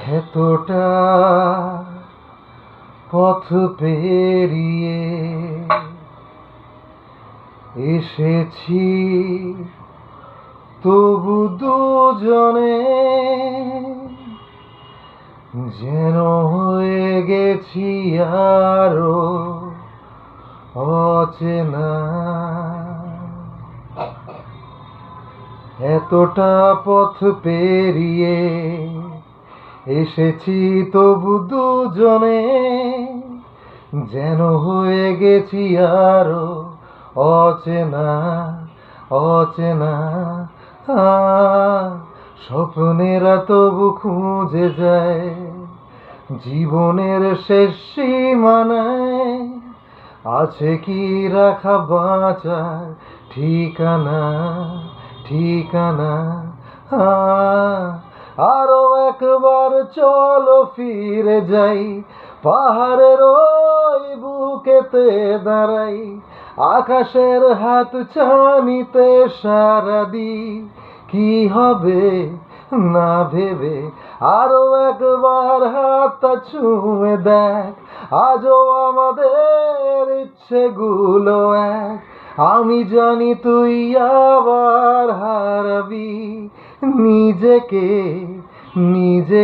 এতটা পথ পেরিয়ে এসেছি, তবু দুজনে যেন হয়ে গেছি আরো অচেনা। এতটা পথ পেরিয়ে এসেছি, তবু দুজনে যেন হয়ে গেছি আরো অচেনা অচেনা। স্বপ্নেরা তবু খুঁজে যায় জীবনের শেষ সীমানায়, আছে কি রাখা বাঁচার ঠিকানা ঠিকানা। আরো একবার চলো ফিরে যাই, পাহাড়ের ওই বুকেতে দাঁড়াই, আকাশের হাত ছানিতে সারা দি। কি হবে না ভেবে আরো একবার হাতটা ছুঁয়ে দেখ, আজও আমাদের ইচ্ছেগুলো এক। আমি জানি তুই আবার হারাবি নিজেকে নিজেকে।